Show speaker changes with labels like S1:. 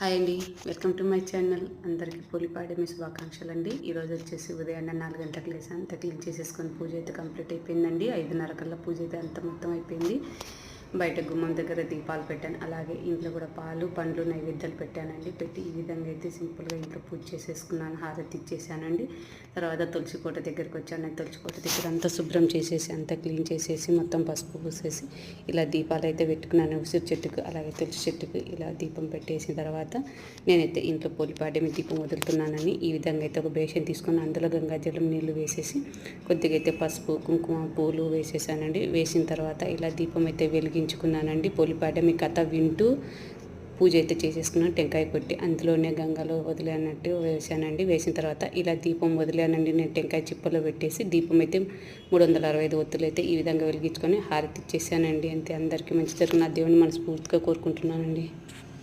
S1: Hi అండి, welcome to my channel. అందరికీ పోలిపాడ్యమి శుభాకాంక్షలు అండి. ఈరోజు వచ్చేసి ఉదయాన్నే 4 గంటలకు లేసాను. అంతా క్లీన్ చేసేసుకొని పూజ అయితే కంప్లీట్ అయిపోయిందండి. 5:30 కల్లా పూజ అయితే అంత మొత్తం అయిపోయింది. బయట గుమ్మం దగ్గర దీపాలు పెట్టాను. అలాగే ఇంట్లో కూడా పాలు పండ్లు నైవేద్యాలు పెట్టానండి. పెట్టి ఈ విధంగా అయితే సింపుల్గా ఇంట్లో పూజ చేసేసుకున్నాను. హారతి ఇచ్చేసానండి. తర్వాత తులసి కోట దగ్గరికి వచ్చాను. తులసి కోట దగ్గర అంతా శుభ్రం చేసేసి అంతా క్లీన్ చేసేసి మొత్తం పసుపు పూసేసి ఇలా దీపాలు అయితే పెట్టుకున్నాను. ఉసిరి చెట్టుకు అలాగే తులసి చెట్టుకు ఇలా దీపం పెట్టేసిన తర్వాత నేనైతే ఇంట్లో పోలిపాడ్యమి దీపం వదులుతున్నానని ఈ విధంగా అయితే ఒక బేషన్ తీసుకొని అందులో గంగాజలం నీళ్లు వేసేసి కొద్దిగా అయితే పసుపు కుంకుమ పూలు వేసేసానండి. వేసిన తర్వాత ఇలా దీపం అయితే వెలిగించుకున్నానండి. పోలిపాడ్యమి కథ వింటూ పూజ అయితే చేసేసుకున్నాను. టెంకాయ కొట్టి అందులోనే గంగలో వదిలేనట్టు వేసానండి. వేసిన తర్వాత ఇలా దీపం వదిలేనండి. నేను టెంకాయ చిప్పలో పెట్టేసి దీపం అయితే 365 ఒత్తులు అయితే ఈ విధంగా వెలిగించుకొని హారతి ఇచ్చేసానండి. అంతే, అందరికీ మంచి జరుగుతుంది. దేవుని మనస్ఫూర్తిగా కోరుకుంటున్నానండి.